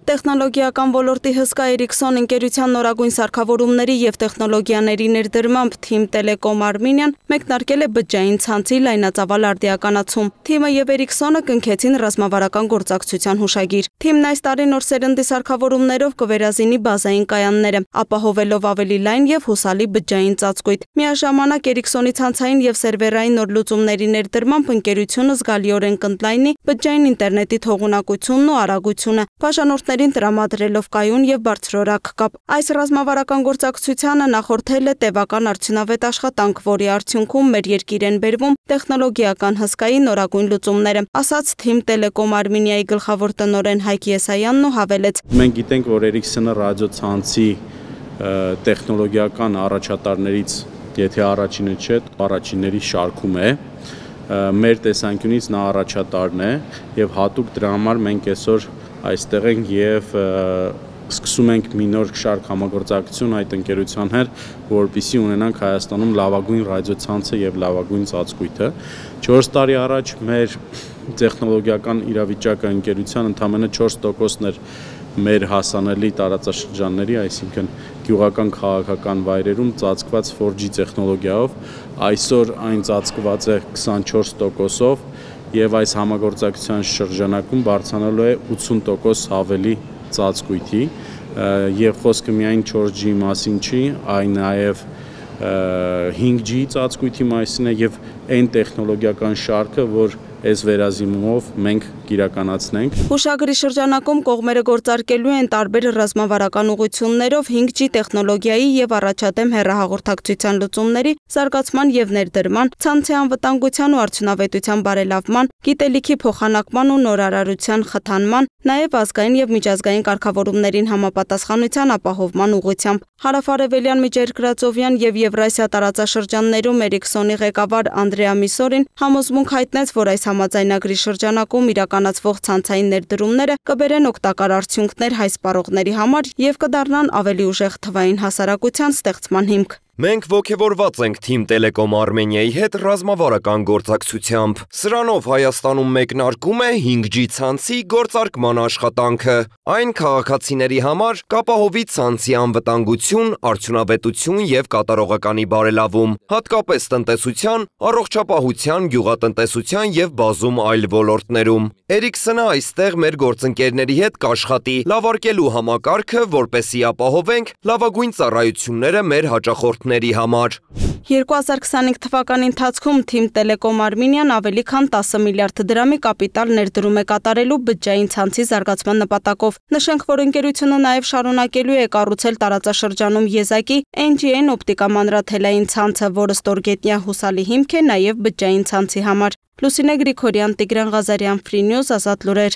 Տեխնոլոգիական ոլորտի հսկա Էրիքսոն ընկերության նորագույն սարքավորումների և տեխնոլոգիաների ներդրմամբ Թիմ Տելեկոմ Արմենիան մեկնարկել է բջջային ցանցի լայնածավալ արդիականացում։ Թիմը և Էրիքսոնը կնքեցին ռազմավարական գործակցության հուշագիր։ Թիմն այս տարի նոր սերնդի սարքավորումներով կվերազինի բազային կայանները, ապահովելով ավելի լայն և հուսալի բջջային ծածկույթ։ Միաժամանակ Էրիքսոնի ցանցային և սերվերային նոր լուծումների ներդրմամբ ընկերությունը զգալիորեն կընդլայնի բջջային ինտերնետի թողունակությունն ու արագությունը, բաժանորդներին տրամադրելով կայուն և բարձրորակ կապ։ Այս ռազմավարական գործակցությանը նախորդել է տևական արդյունավետ աշխատանք, որի արդյունքում մեր երկիր են բերվում տեխնոլոգիական հսկայի նորագույն լուծումները, ասաց Թիմ Տելեկոմ Արմենիայի գլխավոր տնօրեն Հայկ Եսայանն ու հավելեց. Մենք գիտենք, որ Էրիքսոնը ռադիոցանցի տեխնոլոգիական առաջատարներից, եթե առաջինը չէ, առաջինների շարքում է։ Մեր տեսանկյունից նա առաջատարն է եւ հատուկ դրա համար մենք այսօր այստեղ ենք եւ սկսում ենք մի նոր շարք համագործակցություն այդ ընկերության հետ, որպեսզի ունենանք Հայաստանում լավագույն ռադիոցանցը եւ լավագույն ծածկույթը։ 4 տարի առաջ մեր տեխնոլոգիական իրավիճակը ընկերության ընդամենը 4%-ն էր մեր հասանելի տարածաշրջանների, այսինքն գյուղական քաղաքական վայրերում ծածկված 4G տեխնոլոգիայով, այսօր այն ծածկված է 24%-ով եւ այս համագործակցության շրջանակում բարձրանալու է 80% ավելի ծածկույթի եւ խոսքը միայն 4G մասին չի, այն նաեւ 5G ծածկույթի մասին է եւ այն տեխնոլոգիական շարքը, որ այս վերազիմումով մենք կիրականացնենք։ Հուշագրի շրջանակում կողմերը գործարկելու են տարբեր ռազմավարական ուղղություններով 5G տեխնոլոգիայի եւ առաջադեմ հեռահաղորդակցության լուծումների զարգացման եւ ներդրման, ցանցի անվտանգության ու արդյունավետության բարելավման, գիտելիքի փոխանակման ու նորարարության խթանման, նաեւ ազգային եւ միջազգային կարգավորումներին համապատասխանության ապահովման ուղղությամբ։ Հարավարևելյան Միջերկրածովյան եւ Եվրասիա տարածաշրջաններում Էրիքսոնի ղեկավար Անդրեա Միսորին համոզմունք հայտնեց, որ այս համաձայնագրի շրջանակում իրականացվող ցանցային ներդրումները կբերեն օգտակար արդյունքներ հայ սպառողների համար եւ կդառնան ավելի ուժեղ թվային հասարակության ստեղծման հիմք։ Մենք ոգևորված ենք Թիմ Տելեկոմ Արմենիայի հետ ռազմավարական գործակցությամբ։ Սրանով Հայաստանում մեկնարկում է 5G ցանցի գործարկման աշխատանքը։ Այն քաղաքացիների համար կապահովի ցանցի անվտանգություն, արդյունավետություն եւ կատարողականի բարելավում, հատկապես տնտեսության, առողջապահության, գյուղատնտեսության եւ բազում այլ ոլորտներում։ Էրիքսոնը այստեղ մեր գործընկերների հետ կաշխատի լավարկելու համակարգը, որպեսզի ապահովենք լավագույն ծառայությունները մեր հաճախորդների համար։ 2025 թվականի ընթացքում Թիմ Տելեկոմ Արմենիան ավելի քան 10 միլիարդ դրամի կապիտալ ներդրում է կատարելու բջջային ցանցի զարգացման նպատակով։ Նշենք, որ ընկերությունը նաև շարունակելու է կառուցել տարածաշրջանում եզակի NGN օպտիկամանրաթելային ցանցը, որը ստորգետնյա հուսալի հիմք է նաև բջջային ցանցի համար։ Լուսինե Գրիգորյան, Տիգրան Ղազարյան, Free News, Ազատ լուրեր։